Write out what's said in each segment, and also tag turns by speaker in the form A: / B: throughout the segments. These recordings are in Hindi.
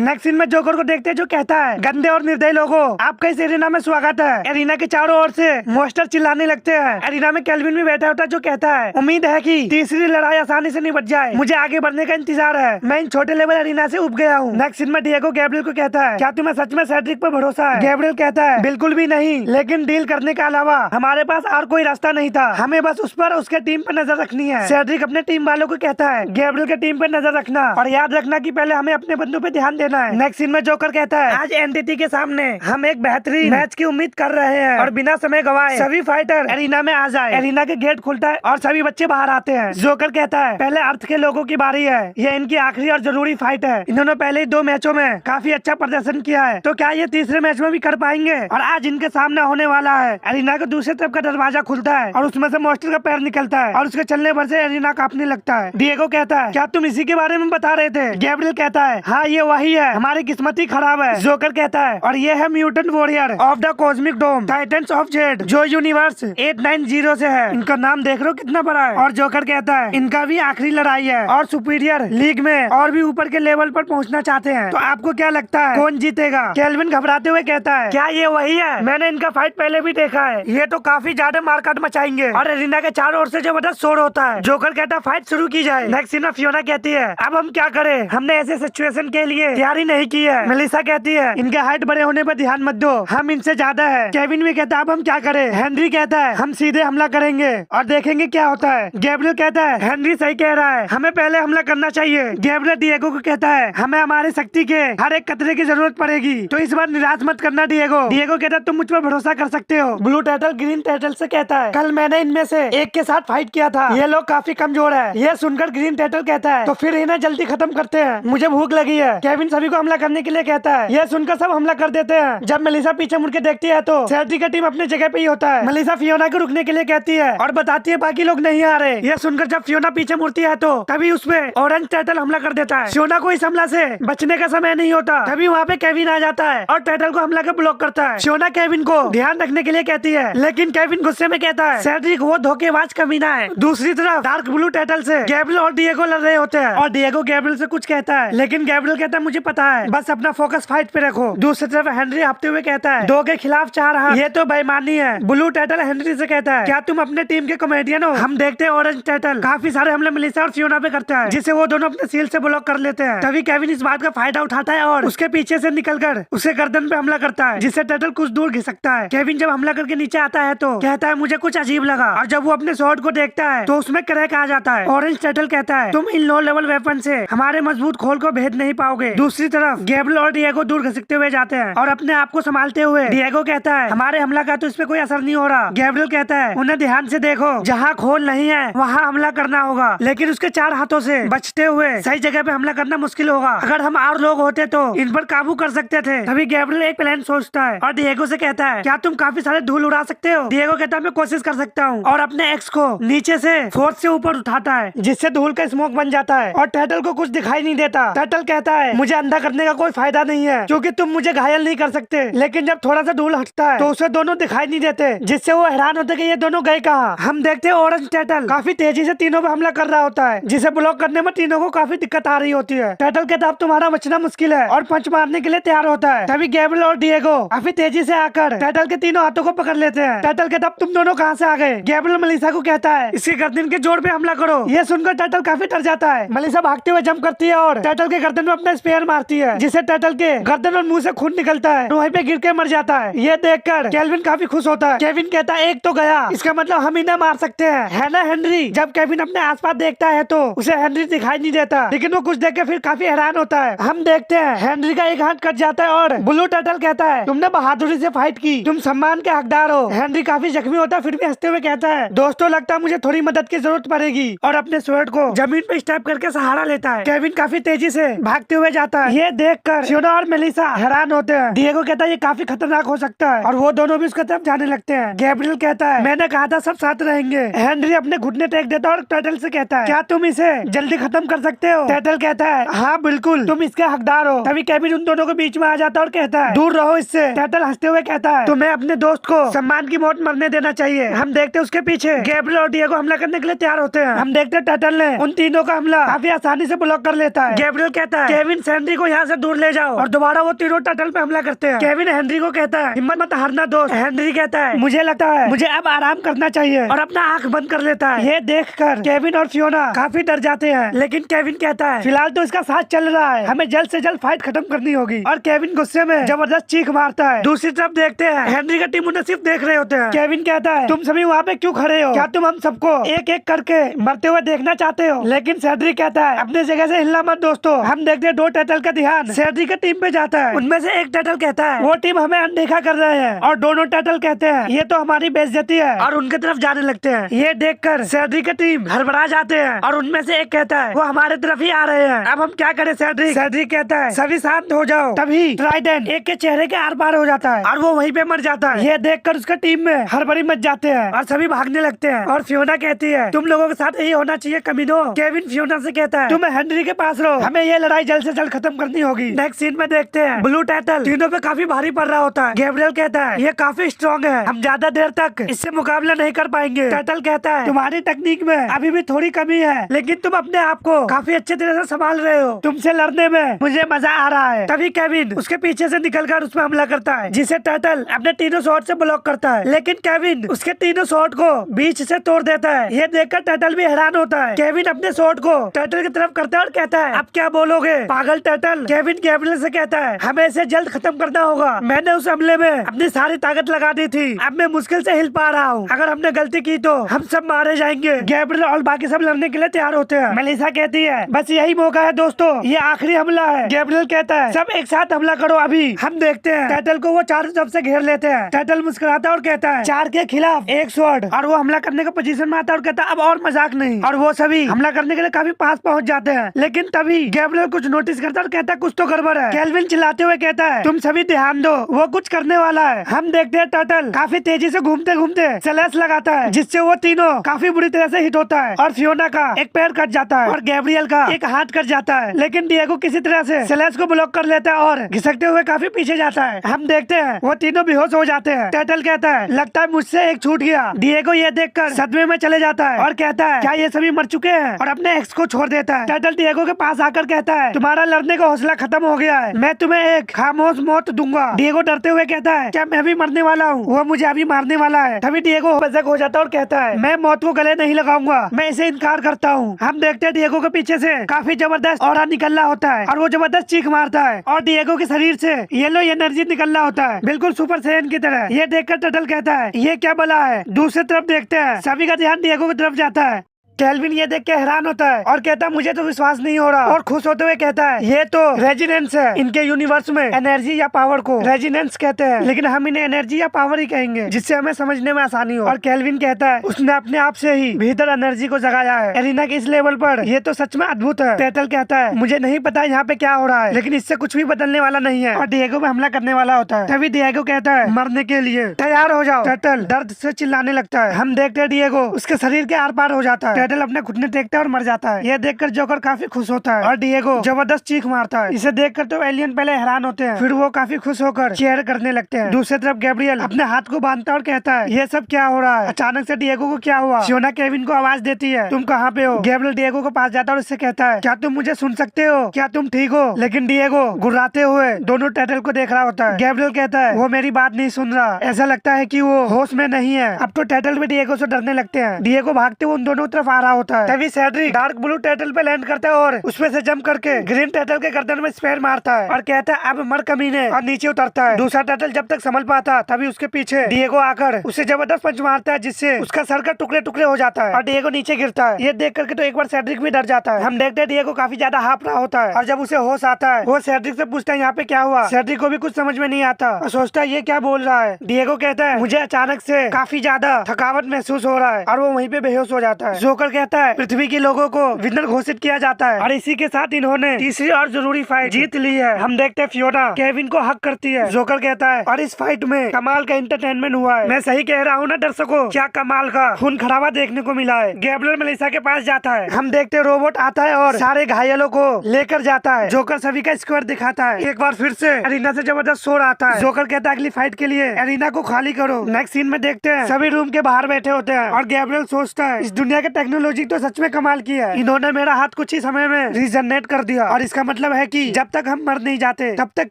A: नेक्स्ट सीन में जोकर को देखते हैं जो कहता है, गंदे और निर्दयी लोगों, आपका इस एरिना में स्वागत है। एरिना के चारों ओर से मॉन्स्टर चिल्लाने लगते हैं। एरिना में केल्विन भी बैठा होता है जो कहता है, उम्मीद है कि तीसरी लड़ाई आसानी से निपट जाए, मुझे आगे बढ़ने का इंतजार है, मैं इन छोटे लेवल एरिना से उब गया हूँ। नेक्स्ट सीन में डिएगो गैब्रियल को कहता है, क्या तुम्हें सच में सेड्रिक पर भरोसा है? गैब्रियल कहता है, बिल्कुल भी नहीं, लेकिन डील करने के अलावा हमारे पास और कोई रास्ता नहीं था, हमें बस उस पर उसके टीम पर नजर रखनी है। सेड्रिक अपने टीम वालों को कहता है, गैब्रियल के टीम पर नजर रखना और याद रखना कि पहले हमें अपने बंदों पे ध्यान देना है। नेक्स्ट सीन में जोकर कहता है, आज एनटीटी के सामने हम एक बेहतरीन मैच की उम्मीद कर रहे हैं और बिना समय गवाए सभी फाइटर एरिना में आ जाए। एरिना के गेट खुलता है और सभी बच्चे बाहर आते हैं। जोकर कहता है, पहले अर्थ के लोगों की बारी है, ये इनकी आखिरी और जरूरी फाइट है, इन्होंने पहले ही 2 मैचों में काफी अच्छा प्रदर्शन किया है, तो क्या ये तीसरे मैच में भी कर पाएंगे? और आज इनके सामने होने वाला है। एरिना के दूसरी तरफ का दरवाजा खुलता है और उसमें से मॉन्स्टर का पैर निकलता है और उसके चलने पर से एरिना कांपने लगता है। डिएगो कहता है, क्या तुम इसी के बारे में बता रहे थे? गैब्रियल कहता है, हाँ ये वही है, हमारी किस्मत ही खराब है। जोकर कहता है, और ये है mutant warrior of the cosmic dome, titans of Zed, जो यूनिवर्स 890 से है। इनका नाम देख रहे हो कितना बड़ा है। और जोकर कहता है, इनका भी आखिरी लड़ाई है और सुपीरियर लीग में और भी ऊपर के लेवल पर पहुंचना चाहते हैं, तो आपको क्या लगता है कौन जीतेगा? केल्विन घबराते हुए कहता है, क्या ये वही है? मैंने इनका फाइट पहले भी देखा है, ये तो काफी ज्यादा मारकाट मचाएंगे और एरिना के चारों ओर से जबरदस्त शोर होता है। जोकर कहता है, फाइट शुरू की जाए। नेक्स्ट सीन में फियोना कहती है, अब हम क्या करें, हमने ऐसे सिचुएशन के लिए तैयारी नहीं की है। मेलिसा कहती है, इनके हाइट बड़े होने पर ध्यान मत दो, हम इनसे ज्यादा है। केविन भी कहता है, अब हम क्या करें? हेनरी कहता है, हम सीधे हमला करेंगे और देखेंगे क्या होता है। गैब्रियल कहता है, हेनरी सही कह रहा है, हमें पहले हमला करना चाहिए। गैब्रियल डिएगो को कहता है, हमें हमारी शक्ति के हर एक कतरे की जरूरत पड़ेगी, तो इस बार निराश मत करना डिएगो। डिएगो कहता है, तुम मुझ पर भरोसा कर सकते हो। ब्लू टर्टल ग्रीन टर्टल से कहता है, कल मैंने इनमें से एक के साथ फाइट किया था, ये लोग काफी कमजोर है। यह सुनकर ग्रीन टर्टल कहता है, तो फिर इन्हें जल्दी खत्म करते हैं, मुझे भूख लगी है। केविन सभी को हमला करने के लिए कहता है। यह सुनकर सब हमला कर देते हैं। जब मेलिसा पीछे मुड़ के देखती है तो सेड्रिक का टीम अपने जगह पे ही होता है। मेलिसा फियोना को रुकने के लिए कहती है और बताती है बाकी लोग नहीं आ रहे। यह सुनकर जब फियोना पीछे मुड़ती है तो तभी उसमें ऑरेंज टर्टल हमला कर देता है। फियोना को इस हमला से बचने का समय नहीं होता, तभी वहाँ पे केविन आ जाता है और टर्टल को हमला कर ब्लॉक करता है। फियोना केविन को ध्यान रखने के लिए कहती है, लेकिन केविन गुस्से में कहता है, सेड्रिक वो धोखेबाज कमीना है। दूसरी तरफ डार्क ब्लू टर्टल से गैब्रियल और डिएगो लड़ रहे होते हैं और डिएगो गैब्रियल से कुछ कहता है, लेकिन गैब्रियल कहता है, मुझे पता है, बस अपना फोकस फाइट पे रखो। दूसरी तरफ हेनरी हाँफते हुए कहता है, 2 के खिलाफ 4 हाथ, ये तो बेईमानी है। ब्लू टर्टल हेनरी से कहता है, क्या तुम अपने टीम के कॉमेडियन हो? हम देखते हैं ऑरेंज टर्टल काफी सारे हमले मेलिसा और फियोना पे करता है, जिसे वो दोनों अपने सील से ब्लॉक कर लेते हैं। तभी केविन इस बात का फायदा उठाता है और उसके पीछे से निकलकर उसे गर्दन पे हमला करता है, जिससे टर्टल कुछ दूर घिसकता है। केविन जब हमला करके नीचे आता है तो कहता है, मुझे कुछ अजीब लगा, और जब वो अपने स्वॉर्ड को देखता है तो उसमें क्रैक आ जाता है। ऑरेंज टर्टल कहता है, तुम इन लो लेवल वेपन से हमारे मजबूत खोल को भेद नहीं पाओगे। दूसरी तरफ गैब्रियल और डिएगो दूर घसीटते हुए जाते हैं और अपने आप को संभालते हुए डिएगो कहता है, हमारे हमला का तो इस पे कोई असर नहीं हो रहा। गैब्रियल कहता है, उन्हें ध्यान से देखो, जहाँ खोल नहीं है वहाँ हमला करना होगा, लेकिन उसके 4 हाथों से बचते हुए सही जगह पे हमला करना मुश्किल होगा। अगर हम और लोग होते तो इन पर काबू कर सकते थे। तभी गैब्रियल एक प्लान सोचता है और डिएगो से कहता है, क्या तुम काफी सारे धूल उड़ा सकते हो? डिएगो कहता है, मैं कोशिश कर सकता हूँ, और अपने एक्स को नीचे से फोर्स से ऊपर उठाता है, जिससे धूल का स्मोक बन जाता है और टर्टल को कुछ दिखाई नहीं देता। टर्टल कहता है, मुझे अंधा करने का कोई फायदा नहीं है, क्योंकि तुम मुझे घायल नहीं कर सकते। लेकिन जब थोड़ा सा धूल हटता है तो उसे दोनों दिखाई नहीं देते, जिससे वो हैरान होते कि ये दोनों गए कहाँ। हम देखते हैं ऑरेंज टर्टल काफी तेजी से तीनों पे हमला कर रहा होता है, जिसे ब्लॉक करने में तीनों को काफी दिक्कत आ रही होती है। टर्टल कहता है, अब तुम्हारा बचना मुश्किल है, और पंच मारने के लिए तैयार होता है। तभी गैब्रियल और डिएगो काफी तेजी से आकर टर्टल के तीनों हाथों को पकड़ लेते हैं। टर्टल कहता है, अब तुम दोनों कहाँ से आ गए? गैब्रियल मेलिसा को कहता है, इसके गर्दन के जोड़ पे हमला करो। ये सुनकर टर्टल काफी डर जाता है। मेलिसा भागते हुए जंप करती है और टर्टल के गर्दन में अपना स्पेयर मारती है, जिससे टर्टल के गर्दन और मुंह से खून निकलता है, वहीं पे गिर के मर जाता है। ये देखकर केल्विन काफी खुश होता है। केविन कहता है, एक तो गया, इसका मतलब हम इन्हें मार सकते हैं, है ना हेनरी? जब केविन अपने आसपास देखता है तो उसे हेनरी दिखाई नहीं देता, लेकिन वो कुछ देख के फिर काफी हैरान होता है। हम देखते हैं हेनरी का एक हाथ कट जाता है और ब्लू टर्टल कहता है, तुमने बहादुरी से फाइट की, तुम सम्मान के हकदार हो। हेनरी काफी जख्मी होता है, फिर भी हंसते हुए कहता है, दोस्तों लगता है मुझे थोड़ी मदद की जरूरत पड़ेगी, और अपने स्वॉर्ड को जमीन पे स्टैप करके सहारा लेता है। केविन काफी तेजी से भागते हुए जाता है। ये देखकर फियोना और मेलिसा हैरान होते हैं। डिएगो कहता है, ये काफी खतरनाक हो सकता है, और वो दोनों भी उसकी तरफ जाने लगते हैं। गैब्रियल कहता है, मैंने कहा था सब साथ रहेंगे। हेनरी अपने घुटने टेक देता है और टर्टल से कहता है, क्या तुम इसे जल्दी खत्म कर सकते हो? टर्टल कहता है, हाँ बिल्कुल, तुम इसके हकदार हो। तभी केविन उन दोनों के बीच में आ जाता है और कहता है, दूर रहो इससे। टर्टल हंसते हुए कहता है, तुम्हें अपने दोस्त को सम्मान की मौत मरने देना चाहिए। हम देखते हैं उसके पीछे गैब्रियल और डिएगो हमला करने के लिए तैयार होते हैं। हम देखते हैं टर्टल ने उन तीनों का हमला काफी आसानी से ब्लॉक कर लेता है। गैब्रियल कहता है, केविन, सैंडी हेनरी को यहाँ से दूर ले जाओ। और दोबारा वो तीनों टर्टल पे हमला करते हैं। केविन हेनरी को कहता है हिम्मत मत हारना दोस्त। हेनरी कहता है मुझे लगता है मुझे अब आराम करना चाहिए और अपना आंख बंद कर लेता है। ये देखकर केविन और फियोना काफी डर जाते हैं, लेकिन केविन कहता है फिलहाल तो इसका साथ चल रहा है, हमें जल्द से जल्द फाइट खत्म करनी होगी। और केविन गुस्से में जबरदस्त चीख मारता है। दूसरी तरफ देखते हैं हेनरी का टीम उन्हें सिर्फ देख रहे होते हैं। केविन कहता है तुम सभी वहाँ पे क्यों खड़े हो? क्या तुम हम सबको एक एक करके मरते हुए देखना चाहते हो? लेकिन सेड्रिक कहता है अपने जगह से हिलना मत दोस्तों। हम देखते हैं दो टर्टल का ध्यान सेड्रिक की टीम पे जाता है। उनमें से एक टर्टल कहता है वो टीम हमें अनदेखा कर रहे हैं, और दोनों टर्टल कहते हैं ये तो हमारी बेइज्जती है, और उनके तरफ जाने लगते हैं। ये देखकर सेड्रिक की टीम हड़बड़ा जाते हैं, और उनमें से एक कहता है वो हमारे तरफ ही आ रहे हैं, अब हम क्या करें सेड्रिक? सेड्रिक कहता है सभी शांत हो जाओ। तभी ट्राइडेंट एक के चेहरे के आर पार हो जाता है और वो वहीं पे मर जाता है। ये देखकर उसका टीम में हड़बड़ी मच जाते हैं और सभी भागने लगते हैं। और फियोना कहती है तुम लोगों के साथ यही होना चाहिए कमीनो। केविन फियोना से कहता है तुम हेनरी के पास रहो, हमें ये लड़ाई जल्द से जल्द खत्म करनी होगी। नेक्स्ट सीन में देखते हैं ब्लू टर्टल तीनों पे काफी भारी पड़ रहा होता है। गैब्रियल कहता है ये काफी स्ट्रॉन्ग है, हम ज्यादा देर तक इससे मुकाबला नहीं कर पाएंगे। टर्टल कहता है तुम्हारी टेक्निक में अभी भी थोड़ी कमी है, लेकिन तुम अपने आप को काफी अच्छे तरह से संभाल रहे हो, तुमसे लड़ने में मुझे मजा आ रहा है। तभी केविन उसके पीछे से निकलकर उस पर हमला करता है, जिसे टर्टल अपने तीनों शॉट से ब्लॉक करता है। लेकिन केविन उसके तीनों शॉट को बीच से तोड़ देता है। ये देखकर टर्टल भी हैरान होता है। केविन अपने शॉट को टर्टल की तरफ करता है और कहता है अब क्या बोलोगे पागल टर्टल? केविन गैब्रियल से कहता है हमें इसे जल्द खत्म करना होगा, मैंने उस हमले में अपनी सारी ताकत लगा दी थी, अब मैं मुश्किल से हिल पा रहा हूँ, अगर हमने गलती की तो हम सब मारे जाएंगे। गैब्रियल और बाकी सब लड़ने के लिए तैयार होते हैं। मेलिसा कहती है बस यही मौका है दोस्तों, ये आखिरी हमला है। गैब्रियल कहता है सब एक साथ हमला करो अभी। हम देखते हैं टर्टल को वो चारों तरफ से घेर लेते हैं। टर्टल मुस्कुराता है और कहता है 4 के खिलाफ 1 स्वॉर्ड, और वो हमला करने का पोजीशन में आता है और कहता है अब और मजाक नहीं। और वो सभी हमला करने के लिए काफी पास पहुंच जाते हैं। लेकिन तभी गैब्रियल कुछ नोटिस करता है और कहता है कुछ तो गड़बड़ है। केल्विन चिल्लाते हुए कहता है तुम सभी ध्यान दो, वो कुछ करने वाला है। हम देखते हैं टर्टल काफी तेजी से घूमते घूमते सेलेस लगाता है, जिससे वो तीनों काफी बुरी तरह से हिट होता है। और फियोना का एक पैर कट जाता है और गैब्रियल का एक हाथ कट जाता है। लेकिन डिएगो किसी तरह से सेलेस को ब्लॉक कर लेता है और घिसकते हुए काफी पीछे जाता है। हम देखते हैं वो तीनों बेहोश हो जाते हैं। टर्टल कहता है लगता है मुझसे एक छूट गया। डिएगो ये देखकर सदमे में चले जाता है और कहता है क्या ये सभी मर चुके हैं, और अपने एक्स को छोड़ देता है। टर्टल डिएगो के पास आकर कहता है तुम्हारा लड़ने का हौसला खत्म हो गया है, मैं तुम्हें एक खामोश मौत दूंगा। डिएगो डरते हुए कहता है क्या मैं भी मरने वाला हूँ? वो मुझे अभी मारने वाला है। तभी डिएगो बेशक हो जाता है और कहता है मैं मौत को गले नहीं लगाऊंगा, मैं इसे इनकार करता हूँ। हम देखते हैं डिएगो के पीछे से काफी जबरदस्त ऑरा निकलना होता है और वो जबरदस्त चीख मारता है और डिएगो के शरीर से येलो एनर्जी निकलना होता है, बिल्कुल सुपर सैयन की तरह। ये देखकर टर्टल कहता है ये क्या बला है। दूसरी तरफ देखते हैं सभी का ध्यान डिएगो की तरफ जाता है। केल्विन ये देख के हैरान होता है और कहता है मुझे तो विश्वास नहीं हो रहा, और खुश होते हुए कहता है ये तो रेजिनेंस है, इनके यूनिवर्स में एनर्जी या पावर को रेजिनेंस कहते हैं, लेकिन हम इन्हें एनर्जी या पावर ही कहेंगे जिससे हमें समझने में आसानी हो। और केल्विन कहता है उसने अपने आप से ही भीतर एनर्जी को जगाया है एरिना के इस लेवल पर, ये तो सच में अद्भुत है। टर्टल कहता है मुझे नहीं पता यहाँ पे क्या हो रहा है, लेकिन इससे कुछ भी बदलने वाला नहीं है, और डिएगो पे हमला करने वाला होता है। तभी डिएगो कहता है मरने के लिए तैयार हो जाओ। टर्टल दर्द से चिल्लाने लगता है। हम देखते हैं डिएगो उसके शरीर के आर पार हो जाता है। टर्टल अपने घुटने देखता है और मर जाता है। ये देखकर जोकर काफी खुश होता है और डिएगो जबरदस्त चीख मारता है। इसे देखकर तो एलियन पहले हैरान होते हैं, फिर वो काफी खुश होकर चीयर करने लगते हैं। दूसरी तरफ गैब्रियल अपने हाथ को बांधता है और कहता है ये सब क्या हो रहा है? अचानक से डिएगो को क्या हुआ? फियोना केविन को आवाज देती है तुम कहाँ पे हो? गैब्रियल डिएगो को पास जाता है और उससे कहता है क्या तुम मुझे सुन सकते हो? क्या तुम ठीक हो? लेकिन डिएगो गुर्राते हुए दोनों टर्टल को देख रहा होता है। गैब्रियल कहता है वो मेरी बात नहीं सुन रहा, ऐसा लगता है कि वो होश में नहीं है। अब तो टर्टल भी डिएगो से डरने लगते हैं। डिएगो भागते हुए उन दोनों तरफ आ रहा होता है। तभी सेड्रिक डार्क ब्लू टर्टल पे लैंड करता है और उसमें से जंप करके ग्रीन टर्टल के गर्दन में स्पेयर मारता है और कहता है अब मर कमीने, और नीचे उतरता है। दूसरा टर्टल जब तक संभल पाता तभी उसके पीछे डिएगो आकर उसे जबरदस्त पंच मारता है, जिससे उसका सर का टुकड़े टुकड़े हो जाता है और डिएगो नीचे गिरता है। ये देख करके तो एक बार सेड्रिक भी डर जाता है। हम देखते हैं डिएगो काफी ज्यादा हाफ रहा होता है और जब उसे होश आता है वो सेड्रिक से पूछता है यहाँ पे क्या हुआ। सेड्रिक को भी कुछ समझ में नहीं आता और सोचता है ये क्या बोल रहा है। डिएगो कहता है मुझे अचानक से काफी ज्यादा थकावट महसूस हो रहा है, और वो वहीं पे बेहोश हो जाता है। जोकर कहता है पृथ्वी के लोगों को विनर घोषित किया जाता है और इसी के साथ इन्होंने तीसरी और जरूरी फाइट जीत ली है। हम देखते हैं फियोना केविन को हक करती है। जोकर कहता है और इस फाइट में कमाल का एंटरटेनमेंट हुआ है, मैं सही कह रहा हूँ ना दर्शकों, क्या कमाल का खून खराबा देखने को मिला है। गैब्रियल मेलिसा के पास जाता है। हम देखते हैं रोबोट आता है और सारे घायलों को लेकर जाता है। जोकर सभी का स्क्वाड दिखाता है। एक बार फिर से एरिना से जबरदस्त शोर आता है। जोकर कहता है अगली फाइट के लिए एरिना को खाली करो। नेक्स्ट सीन में देखते हैं सभी रूम के बाहर बैठे होते हैं और गैब्रियल सोचता है इस दुनिया के टेक्नोलॉजी टेक्नोलॉजी तो सच में कमाल की है। इन्होंने मेरा हाथ कुछ ही समय में रीजनरेट कर दिया और इसका मतलब है कि जब तक हम मर नहीं जाते तब तक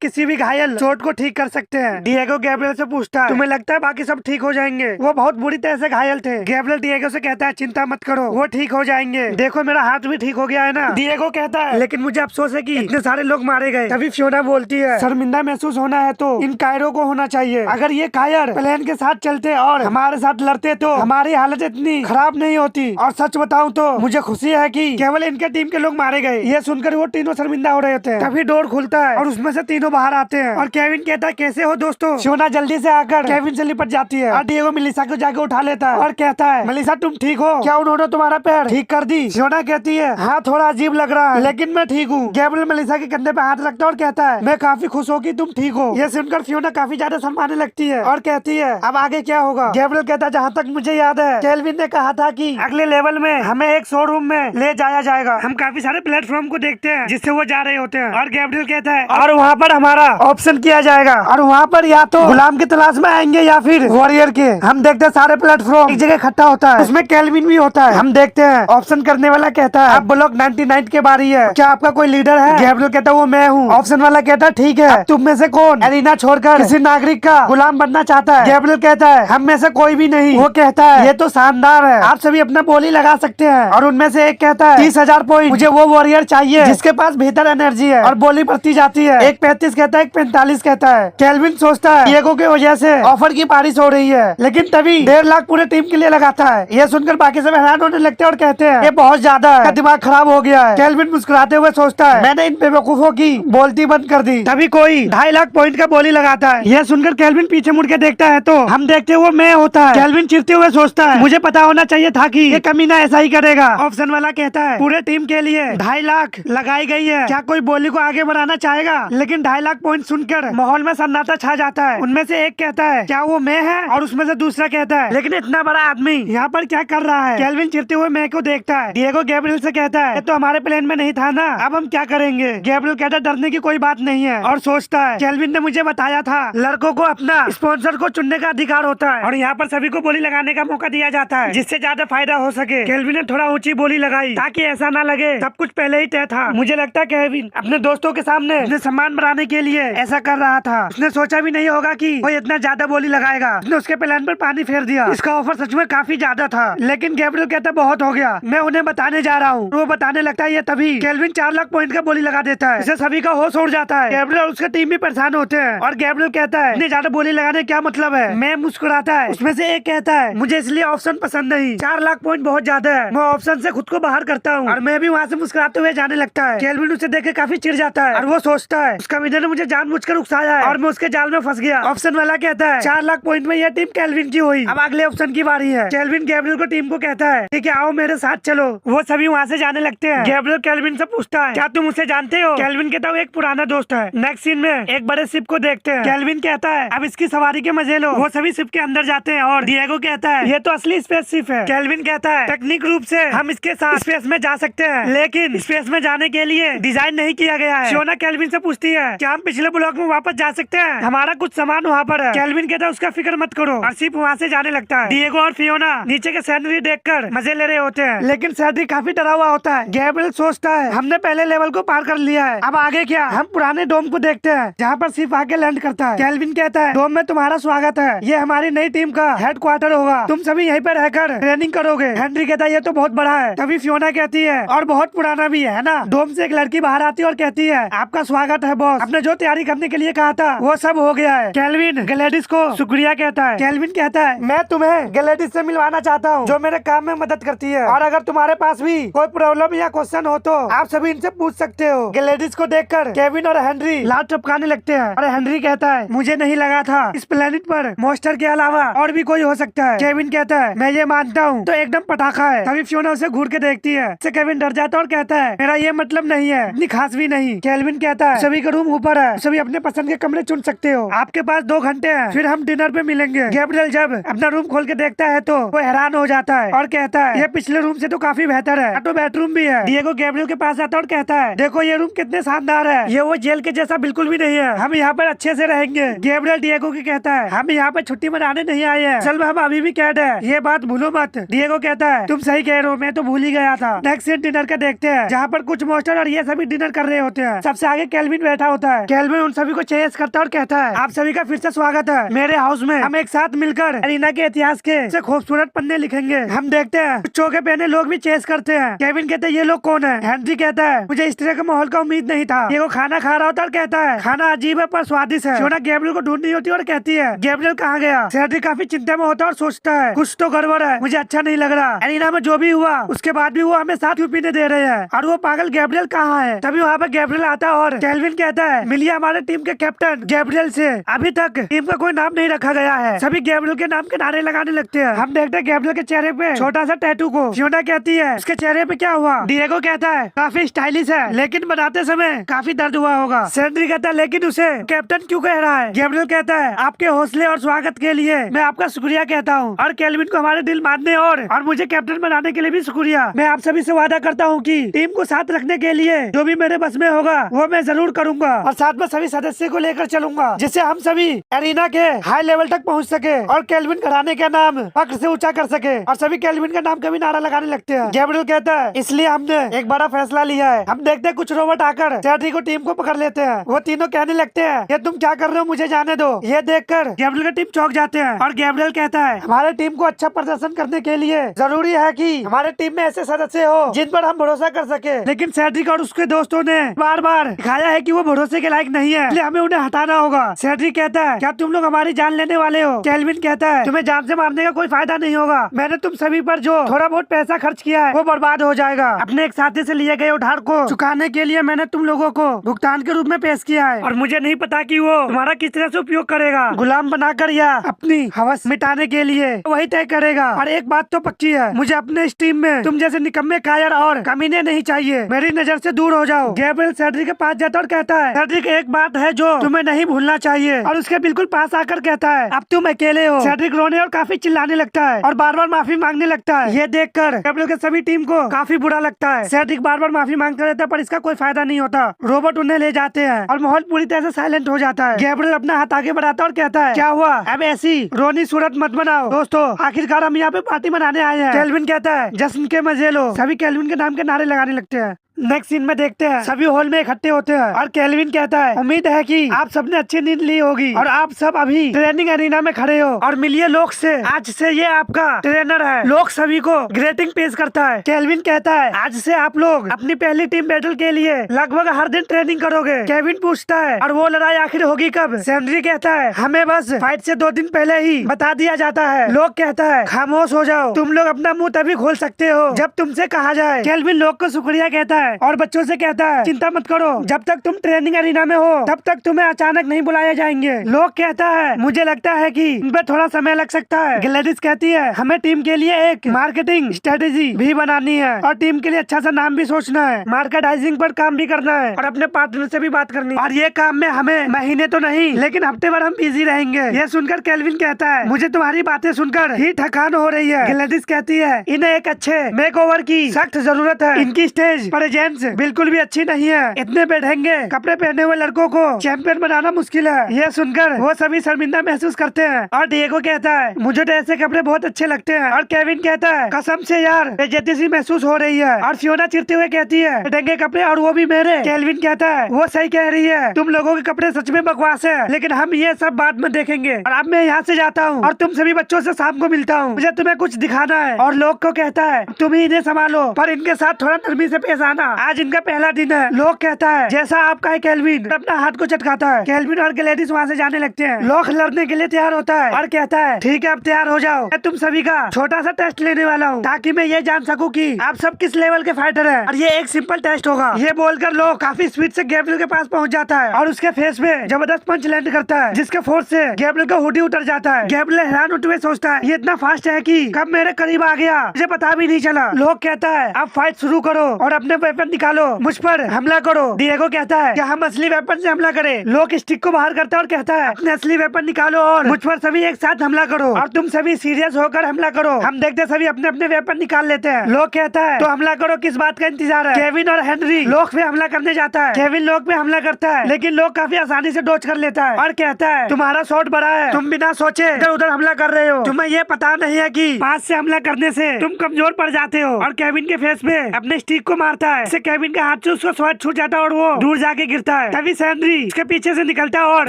A: किसी भी घायल चोट को ठीक कर सकते हैं। डिएगो गैब्रियल से पूछता है, तुम्हें लगता है बाकी सब ठीक हो जाएंगे? वो बहुत बुरी तरह से घायल थे। गैब्रियल डिएगो से कहता है, चिंता मत करो, वो ठीक हो जाएंगे। देखो मेरा हाथ भी ठीक हो गया है ना। डिएगो कहता है, लेकिन मुझे अफसोस है कि इतने सारे लोग मारे गए। तभी फियोना बोलती है, शर्मिंदा महसूस होना है तो इन कायरों को होना चाहिए। अगर ये कायर प्लेन के साथ चलते और हमारे साथ लड़ते तो हमारी हालत इतनी खराब नहीं होती। और सच बताऊं तो मुझे खुशी है कि केवल इनके टीम के लोग मारे गए। ये सुनकर वो तीनों शर्मिंदा हो रहे होते हैं। तभी डोर खुलता है और उसमें से तीनों बाहर आते हैं और केविन कहता है, कैसे हो दोस्तों? फियोना जल्दी से आकर केविन से लिपट जाती है और डिएगो मेलिसा को जाके उठा लेता है और कहता है, मेलिसा तुम ठीक हो क्या? उन्होंने तुम्हारा पैर ठीक कर दी? फियोना कहती है, हाँ थोड़ा अजीब लग रहा है लेकिन मैं ठीक हूँ। गैब्रियल मेलिसा के कंधे पे हाथ रखता है और कहता है, मैं काफी खुश हूँ कि तुम ठीक हो। ये सुनकर फियोना काफी ज्यादा शर्माने लगती है और कहती है, अब आगे क्या होगा? गैब्रियल कहता है, जहाँ तक मुझे याद है केल्विन ने कहा था कि अगले लेवल में हमें एक शोरूम में ले जाया जाएगा। हम काफी सारे प्लेटफॉर्म को देखते हैं जिससे वो जा रहे होते हैं और गैब्रियल कहता है, और वहाँ पर हमारा ऑप्शन किया जाएगा और वहाँ पर या तो गुलाम की तलाश में आएंगे या फिर वॉरियर के। हम देखते हैं सारे प्लेटफॉर्म एक जगह इकट्ठा होता है, उसमें केल्विन भी होता है। हम देखते हैं ऑप्शन करने वाला कहता है, अब ब्लॉक 99 के बारी है, क्या आपका कोई लीडर है? गैब्रियल कहता है, वो मैं हूँ। ऑप्शन वाला कहता है, ठीक है, तुम में से कौन एरिना छोड़कर किसी नागरिक का गुलाम बनना चाहता है? गैब्रियल कहता है, हम में से कोई भी नहीं। वो कहता है, ये तो शानदार है, आप सभी अपना बोली लगा सकते हैं। और उनमें से एक कहता है, 30,000 पॉइंट, मुझे वो वॉरियर चाहिए जिसके पास भीतर एनर्जी है। और बोली बढ़ती जाती है, एक 35 कहता है, एक 45 कहता है। केल्विन सोचता है डिएगो की वजह से ऑफर की बारिश हो रही है, लेकिन तभी 1.5 लाख पूरे टीम के लिए लगाता है। ये सुनकर बाकी सब हैरान होने लगते हैं और कहते हैं, ये बहुत ज्यादा है, दिमाग खराब हो गया है। केल्विन मुस्कुराते हुए सोचता है, मैंने इन बेवकूफों की बोलती बंद कर दी। तभी कोई 2.5 लाख पॉइंट का बोली लगाता है। यह सुनकर केल्विन पीछे मुड़ के देखता है तो हम देखते हैं वो मैं होता है। केल्विन चिढ़ते हुए सोचता है, मुझे पता होना चाहिए था कि ये कमीना ऐसा ही करेगा। ऑप्शन वाला कहता है, पूरे टीम के लिए 2.5 लाख लगाई गई है, क्या कोई बोली को आगे बढ़ाना चाहेगा? लेकिन 2.5 लाख पॉइंट सुनकर माहौल में सन्नाटा छा जाता है। उनमें से एक कहता है, क्या वो मैं है? और उसमें से दूसरा कहता है, लेकिन इतना बड़ा आदमी यहाँ पर क्या कर रहा है? केल्विन चिढ़ते हुए मैं को देखता है। डिएगो गैब्रियल से कहता है, ये तो हमारे प्लान में नहीं था ना, अब हम क्या करेंगे? गैब्रियल कहता है, डरने की कोई बात नहीं है। और सोचता है, केल्विन ने मुझे बताया था लड़कों को अपना स्पॉन्सर को चुनने का अधिकार होता है और यहाँ पर सभी को बोली लगाने का मौका दिया जाता है जिससे ज्यादा फायदा हो सके। केल्विन ने थोड़ा ऊंची बोली लगाई ताकि ऐसा ना लगे सब कुछ पहले ही तय था। मुझे लगता है केल्विन अपने दोस्तों के सामने अपने सम्मान बढ़ाने के लिए ऐसा कर रहा था। उसने सोचा भी नहीं होगा कि वो इतना ज्यादा बोली लगाएगा। उसने उसके प्लान पर पानी फेर दिया। इसका ऑफर सच में काफी ज्यादा था, लेकिन गैब्रियल कहता बहुत हो गया, मैं उन्हें बताने जा रहा हूँ। वो बताने लगता है ये तभी केल्विन 4 लाख पॉइंट का बोली लगा देता है। इससे सभी का होश उड़ जाता है। गैब्रियल और उसका टीम भी परेशान होते हैं और गैब्रियल कहता है, इतनी ज्यादा बोली लगाने क्या मतलब है? मैं मुस्कुराता है। उसमें से एक कहता है, मुझे इसलिए ऑप्शन पसंद नहीं, 4 लाख पॉइंट बहुत ज्यादा है, मैं ऑप्शन से खुद को बाहर करता हूँ। और मैं भी वहाँ से मुस्कुराते हुए जाने लगता है। केल्विन उसे देख के काफी चिढ़ जाता है और वो सोचता है, उसका विनर ने मुझे जानबूझकर उकसाया है और मैं उसके जाल में फंस गया। ऑप्शन वाला कहता है, 4 लाख पॉइंट में यह टीम केल्विन की हुई, अब अगले ऑप्शन की बारी है। केल्विन गैब्रियल को टीम को कहता है, ठीक है आओ मेरे साथ चलो। वो सभी वहाँ से जाने लगते हैं। गैब्रियल केल्विन से पूछता है, क्या तुम उसे जानते हो? केल्विन कहता है, एक पुराना दोस्त है। नेक्स्ट सीन में एक बड़े शिप को देखते हैं। केल्विन कहता है, अब इसकी सवारी के मजे लो। वो सभी शिप के अंदर जाते हैं और डिएगो कहता है, ये तो असली स्पेस शिप है। केल्विन कहता है, टेक्निक रूप से हम इसके साथ स्पेस में जा सकते हैं, लेकिन स्पेस में जाने के लिए डिजाइन नहीं किया गया है। फियोना केल्विन से पूछती है, क्या हम पिछले ब्लॉक में वापस जा सकते हैं? हमारा कुछ सामान वहाँ पर है। केल्विन कहता है, उसका फिक्र मत करो। और शिप वहाँ से जाने लगता है। डिएगो और फियोना नीचे के सैनरी देखकर मजे ले रहे होते हैं, लेकिन सैनरी काफी डरा हुआ होता है। गैब्रियल सोचता है, हमने पहले लेवल को पार कर लिया है, अब आगे क्या? हम पुराने डोम को देखते हैं जहाँ पर शिप आके लैंड करता है। केल्विन कहता है, डोम में तुम्हारा स्वागत है, ये हमारी नई टीम का हेडक्वार्टर होगा, तुम सभी यहीं पर रहकर ट्रेनिंग करोगे। हेनरी कहता है, ये तो बहुत बड़ा है। तभी फियोना कहती है, और बहुत पुराना भी है ना? डोम से एक लड़की बाहर आती है और कहती है, आपका स्वागत है बॉस, आपने जो तैयारी करने के लिए कहा था वो सब हो गया है। केल्विन ग्लैडिस को शुक्रिया कहता है। केल्विन कहता है, मैं तुम्हें ग्लैडिस से मिलवाना चाहता हूँ जो मेरे काम में मदद करती है, और अगर तुम्हारे पास भी कोई प्रॉब्लम या क्वेश्चन हो तो आप सभी इनसे पूछ सकते हो। ग्लैडिस को देखकर केविन और हेनरी लात टपकाने लगते हैं और हेनरी कहता है, मुझे नहीं लगा था इस प्लेनेट पर मॉन्स्टर के अलावा और भी कोई हो सकता है। केविन कहता है, मैं ये मानता हूँ, तो एकदम पटाखा है। तभी फियोना उसे घूर के देखती है। इससे केविन डर जाता है और कहता है, मेरा ये मतलब नहीं है, इतनी खास भी नहीं। केल्विन कहता है, सभी का रूम ऊपर है, सभी अपने पसंद के कमरे चुन सकते हो, आपके पास 2 घंटे हैं, फिर हम डिनर पे मिलेंगे। गैब्रियल जब अपना रूम खोल के देखता है तो वो हैरान हो जाता है और कहता है, ये पिछले रूम से तो काफी बेहतर है, तो बेडरूम भी है। डिएगो गैब्रियल के पास आता है और कहता है, देखो ये रूम कितने शानदार है, ये वो जेल के जैसा बिल्कुल भी नहीं है, हम यहाँ पर अच्छे से रहेंगे। गैब्रियल डिएगो को कहता है, हम यहाँ पर छुट्टी मनाने नहीं आए हैं, असल में हम अभी भी कैद है, ये बात भूलो मत। डिएगो कहता है, तुम सही कह रहे हो, मैं तो भूल ही गया था। नेक्स्ट सीन डिनर का देखते हैं, जहाँ पर कुछ मॉन्स्टर और ये सभी डिनर कर रहे होते हैं। सबसे आगे केल्विन बैठा होता है। केल्विन उन सभी को चेस करता है और कहता है, आप सभी का फिर से स्वागत है मेरे हाउस में। हम एक साथ मिलकर एरिना के इतिहास के खूबसूरत पन्ने लिखेंगे। हम देखते हैं कुछ चौके पहने लोग भी चेस करते हैं। केविन कहते हैं, ये लोग कौन है? हेनरी कहता है, मुझे इस तरह का माहौल का उम्मीद नहीं था। ये वो खाना खा रहा होता है और कहता है, खाना अजीब है पर स्वादिष्ट है। शोना गैब्रियल को ढूंढ रही होती है और कहती है, गैब्रियल कहाँ गया? सेड्रिक काफी चिंता में होता है और सोचता है, कुछ तो गड़बड़ है, मुझे अच्छा नहीं लग रहा। एरिना में जो भी हुआ उसके बाद भी वो हमें साथ क्यों पीने दे रहे हैं, और वो पागल गैब्रियल कहाँ है? तभी वहाँ पर गैब्रियल आता है और केल्विन कहता है, मिलिए हमारे टीम के कैप्टन गैब्रियल से। अभी तक टीम का कोई नाम नहीं रखा गया है। सभी गैब्रियल के नाम के नारे लगाने लगते हैं। हम देखते हैं गैब्रियल के चेहरे पे छोटा सा टैटू को। फियोना कहती है, उसके चेहरे पे क्या हुआ? डिएगो कहता है, काफी स्टाइलिश है लेकिन बनाते समय काफी दर्द हुआ होगा। सेड्रिक कहता है, लेकिन उसे कैप्टन क्यों कह रहा है? गैब्रियल कहता है, आपके हौसले और स्वागत के लिए मैं आपका शुक्रिया कहता हूँ, और केल्विन को हमारे दिल मानने और मुझे कैप्टन बनाने के लिए भी शुक्रिया। मैं आप सभी से वादा करता हूँ कि टीम को साथ रखने के लिए जो भी मेरे बस में होगा वो मैं जरूर करूंगा, और साथ में सभी सदस्य को लेकर चलूंगा, जिससे हम सभी एरिना के हाई लेवल तक पहुँच सके और केल्विन घराने का नाम फख्र से ऊंचा कर सके। और सभी केल्विन का नाम कभी नारा लगाने लगते हैं। गैब्रियल कहता है, इसलिए हमने एक बड़ा फैसला लिया है। हम देखते हैं कुछ रोबोट आकर सेड्रिक को टीम को पकड़ लेते हैं। वो तीनों कहने लगते हैं, ये तुम क्या कर रहे हो, मुझे जाने दो। ये देखकर गैब्रियल की टीम चौंक जाते हैं और गैब्रियल कहता है, हमारे टीम को अच्छा प्रदर्शन करने के लिए जरूरी है कि हमारे टीम में ऐसे सदस्य हो जिन पर हम भरोसा कर सके। लेकिन सेड्रिक और उसके दोस्तों ने बार बार दिखाया है कि वो भरोसे के लायक नहीं है, इसलिए हमें उन्हें हटाना होगा। सेड्रिक कहता है, क्या तुम लोग हमारी जान लेने वाले हो? केल्विन कहता है, तुम्हें जान से मारने का कोई फायदा नहीं होगा। मैंने तुम सभी पर जो थोड़ा बहुत पैसा खर्च किया है वो बर्बाद हो जाएगा। अपने एक साथी से लिए गए उधार को चुकाने के लिए मैंने तुम लोगों को भुगतान के रूप में पेश किया है, और मुझे नहीं पता कि वो तुम्हारा किस तरह से उपयोग करेगा, गुलाम बनाकर या अपनी हवस मिटाने के लिए, वही तय करेगा। और एक बात तो पक्की है, मुझे अपने इस टीम में तुम जैसे निकम्मे, कायर और कमीने नहीं चाहिए। मेरी नजर से दूर हो जाओ। गैब्रियल सेड्रिक के पास जाता और कहता है, सेड्रिक एक बात है जो तुम्हें नहीं भूलना चाहिए, और उसके बिल्कुल पास आकर कहता है, अब तुम अकेले हो। सेड्रिक रोने और काफी चिल्लाने लगता है और बार बार माफी मांगने लगता है। ये देखकर गैब्रियल के सभी टीम को काफी बुरा लगता है। सेड्रिक बार बार माफी मांगता रहता है पर इसका कोई फायदा नहीं होता। रोबोट उन्हें ले जाते हैं और माहौल पूरी तरह से साइलेंट हो जाता है। गैब्रियल अपना हाथ आगे बढ़ाता और कहता है, क्या हुआ? अब ऐसी रोनी सूरत मत बनाओ दोस्तों, आखिरकार हम यहाँ पे पार्टी मनाने आए हैं। केल्विन कहता है, जश्न के मजे लो। सभी केल्विन के नाम के नारे लगाने लगते हैं। नेक्स्ट सीन में देखते हैं सभी हॉल में इकट्ठे होते हैं और केल्विन कहता है, उम्मीद है कि आप सबने अच्छी नींद ली होगी और आप सब अभी ट्रेनिंग एरिना में खड़े हो। और मिलिए लोक से, आज से ये आपका ट्रेनर है। लोक सभी को ग्रेटिंग पेश करता है। केल्विन कहता है, आज से आप लोग अपनी पहली टीम बैटल के लिए लगभग हर दिन ट्रेनिंग करोगे। केविन पूछता है, और वो लड़ाई आखिर होगी कब? सेंड्री कहता है, हमें बस फाइट से 2 दिन पहले ही बता दिया जाता है। लोक कहता है, खामोश हो जाओ, तुम लोग अपना मुंह तभी खोल सकते हो जब तुमसे कहा जाए। केल्विन लोक को शुक्रिया कहता है और बच्चों से कहता है, चिंता मत करो, जब तक तुम ट्रेनिंग एरिना में हो तब तक तुम्हें अचानक नहीं बुलाए जाएंगे। लोग कहता है, मुझे लगता है कि इन पर थोड़ा समय लग सकता है। ग्लैडिस कहती है, हमें टीम के लिए एक मार्केटिंग स्ट्रेटेजी भी बनानी है और टीम के लिए अच्छा सा नाम भी सोचना है, मार्केटाइजिंग पर काम भी करना है और अपने पार्टनर से भी बात करनी है। और ये काम में हमें महीने तो नहीं लेकिन हफ्ते भर हम बिजी रहेंगे। ये सुनकर केल्विन कहता है, मुझे तुम्हारी बातें सुनकर ही थकान हो रही है। ग्लैडिस कहती है, इन्हें एक अच्छे मेकओवर की सख्त जरूरत है। इनकी स्टेज प्रेजेंस बिल्कुल भी अच्छी नहीं है। इतने बेढंगे कपड़े पहने हुए लड़कों को चैंपियन बनाना मुश्किल है। यह सुनकर वो सभी शर्मिंदा महसूस करते हैं और डिएगो कहता है, मुझे तो ऐसे कपड़े बहुत अच्छे लगते हैं। और केविन कहता है, कसम से यार बेइज्जती सी महसूस हो रही है। और फियोना चिढ़ते हुए कहती है, बेढंगे कपड़े और वो भी मेरे। केल्विन कहता है, वो सही कह रही है, तुम लोगों के कपड़े सच में बकवास है, लेकिन हम ये सब बाद में देखेंगे। और अब मैं यहाँ से जाता हूँ और तुम सभी बच्चों से शाम को मिलता हूँ, मुझे तुम्हें कुछ दिखाना है। और लोग को कहता है, तुम ही इन्हें संभालो पर इनके साथ थोड़ा नरमी से पेश आना, आज इनका पहला दिन है। लोग कहता है, जैसा आपका है। केल्विन अपना हाथ को चटकाता है। केल्विन और ग्लैडिस वहाँ से जाने लगते हैं। लोग लड़ने के लिए तैयार होता है और कहता है, ठीक है अब तैयार हो जाओ, मैं तुम सभी का छोटा सा टेस्ट लेने वाला हूँ ताकि मैं ये जान सकूँ कि आप सब किस लेवल के फाइटर हैं। और ये एक सिंपल टेस्ट होगा। ये बोलकर लोग काफी स्पीड से गैब्रियल के पास पहुँच जाता है और उसके फेस पे जबरदस्त पंच लैंड करता है, जिसके फोर्स से गैब्रियल का हुडी उतर जाता है। गैब्रियल हैरान होते हुए सोचता है, ये इतना फास्ट है कि कब मेरे करीब आ गया मुझे पता भी नहीं चला। लोग कहता है, अब फाइट शुरू करो और अपने वेपन निकालो, मुझ पर हमला करो। डिएगो कहता है कि हम असली वेपन से हमला करें। लोक स्टिक को बाहर करता है और कहता है अपने असली वेपन निकालो और मुझ पर सभी एक साथ हमला करो और तुम सभी सीरियस होकर हमला करो। हम देखते सभी अपने अपने वेपन निकाल लेते हैं। लोक कहता है तो हमला करो, किस बात का इंतजार है। केविन और हेनरी लोक पे हमला करने जाता है। केविन लोक पे हमला करता है लेकिन लोक काफी आसानी से डॉज कर लेता है और कहता है तुम्हारा शॉट बड़ा है, तुम बिना सोचे इधर उधर हमला कर रहे हो। तुम्हें ये पता नहीं है कि पास से हमला करने से तुम कमजोर पड़ जाते हो। और केविन के फेस पे अपने स्टिक को मारता है। इससे केविन के हाथ से उसका शॉट छूट जाता है और वो दूर जाके गिरता है। तभी हेनरी उसके पीछे से निकलता है और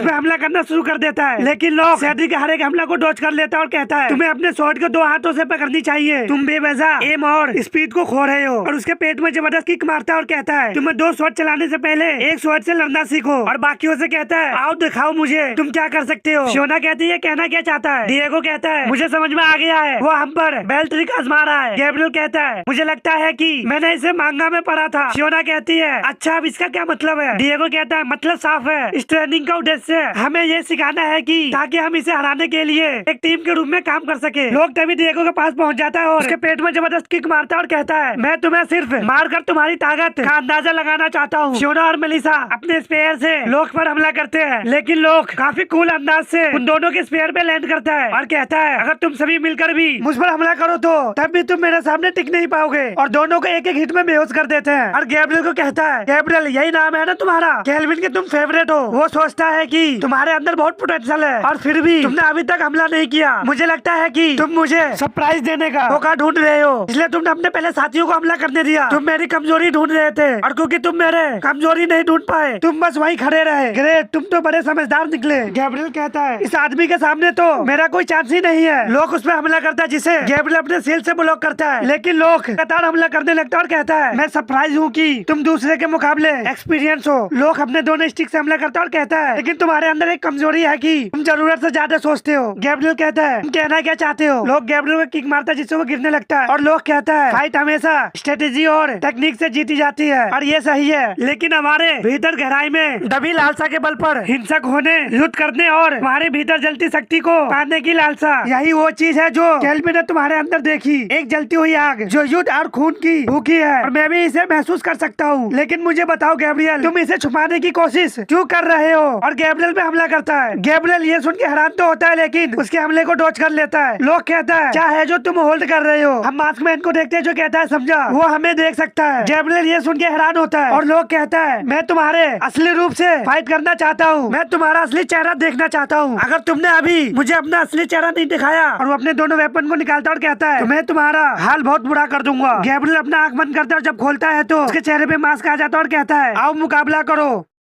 A: हमला करना शुरू कर देता है। लेकिन लोग सेड्रिक के हर एक हमला को डॉज कर लेता है और कहता है तुम्हें अपने शॉट को 2 हाथों से पकड़नी चाहिए, तुम बेवजह एम और स्पीड को खो रहे हो। और उसके पेट में जबरदस्त किक मारता है और कहता है तुम्हें 2 शॉट चलाने से पहले एक शॉट से लड़ना सीखो। और बाकियों से कहता है आओ दिखाओ मुझे तुम क्या कर सकते हो। शियोना कहती है कहना क्या चाहता है। डिएगो कहता है मुझे समझ में आ गया है, वो हम पर बेल ट्रिक आजमा रहा है। गैब्रियल कहता है मुझे लगता है कि मैंने इसे मांगा में पढ़ा था। शियोना कहती है अच्छा अब इसका क्या मतलब है। डिएगो कहता है मतलब साफ है, इस ट्रेनिंग का उद्देश्य हमें ये सिखाना है कि ताकि हम इसे हराने के लिए एक टीम के रूप में काम कर सके। लोग तभी डिएगो के पास पहुंच जाता है और उसके पेट में जबरदस्त किक मारता है और कहता है मैं तुम्हें सिर्फ मारकर तुम्हारी ताकत का अंदाजा लगाना चाहता हूँ। शियोना और मेलिसा अपने स्पेयर से लोग पर हमला करते हैं लेकिन लोग काफी कूल अंदाज से उन दोनों के स्पेयर पे लैंड करता है और कहता है अगर तुम सभी मिलकर भी मुझ पर हमला करो तो तब भी तुम मेरे सामने टिक नहीं पाओगे। और दोनों को एक एक हिट में बेहोश कर देते हैं। और गैब्रियल को कहता है गैब्रियल यही नाम है ना तुम्हारा, केल्विन के तुम फेवरेट हो। वो सोचता है कि तुम्हारे अंदर बहुत पोटेंशियल है और फिर भी तुमने अभी तक हमला नहीं किया। मुझे लगता है कि तुम मुझे सरप्राइज देने का मौका ढूंढ रहे हो, इसलिए तुमने अपने पहले साथियों को हमला करने दिया। तुम मेरी कमजोरी ढूंढ रहे थे और क्योंकि तुम मेरे कमजोरी नहीं ढूंढ पाए तुम बस वहीं खड़े रहे। ग्रेट, तुम तो बड़े समझदार निकले। गैब्रियल कहता है इस आदमी के सामने तो मेरा कोई चांस ही नहीं है। लोग उस पर हमला करता है जिसे गैब्रियल अपने सील से ब्लॉक करता है लेकिन लोग लगातार हमला करने लगता है और कहता है मैं सरप्राइज हूँ कि तुम दूसरे के मुकाबले एक्सपीरियंस हो। लोग अपने दोनों स्टिक से हमला करता है और कहता है लेकिन तुम्हारे अंदर एक कमजोरी है कि तुम जरूरत से ज्यादा सोचते हो। गैब्रियल कहता है तुम कहना क्या चाहते हो। लोग गैब्रियल को किक मारता है जिससे वो गिरने लगता है और लोग कहता है फाइट हमेशा स्ट्रेटेजी और टेक्निक से जीती जाती है और ये सही है, लेकिन हमारे भीतर गहराई में दबी लालसा के बल पर हिंसक होने, युद्ध करने और हमारे भीतर जलती शक्ति को पाने की लालसा, यही वो चीज है जो केल्विन ने तुम्हारे अंदर देखी। एक जलती हुई आग जो युद्ध और खून की भूखी है और मैं भी इसे महसूस कर सकता हूँ। लेकिन मुझे बताओ गैब्रियल तुम इसे छुपाने की कोशिश क्यों कर रहे हो। और गैब्रियल पे हमला करता है। गैब्रियल ये सुन के हैरान तो होता है लेकिन उसके हमले को डॉज कर लेता है। लोग कहता है क्या है जो तुम होल्ड कर रहे हो। हम मास्कमैन को देखते हैं जो कहता है समझा वो हमें देख सकता है। गैब्रियल ये सुन के हैरान होता है और लोग कहता है मैं तुम्हारे असली रूप से फाइट करना चाहता हूँ, मैं तुम्हारा असली चेहरा देखना चाहता हूँ। अगर तुमने अभी मुझे अपना असली चेहरा नहीं दिखाया। और वो अपने दोनों वेपन को निकालता और कहता है तो मैं तुम्हारा हाल बहुत बुरा कर दूंगा। गैब्रियल अपना आंख बंद करता है और जब खोलता है तो उसके चेहरे पे मास्क आ जाता है और कहता है आओ मुकाबला करो।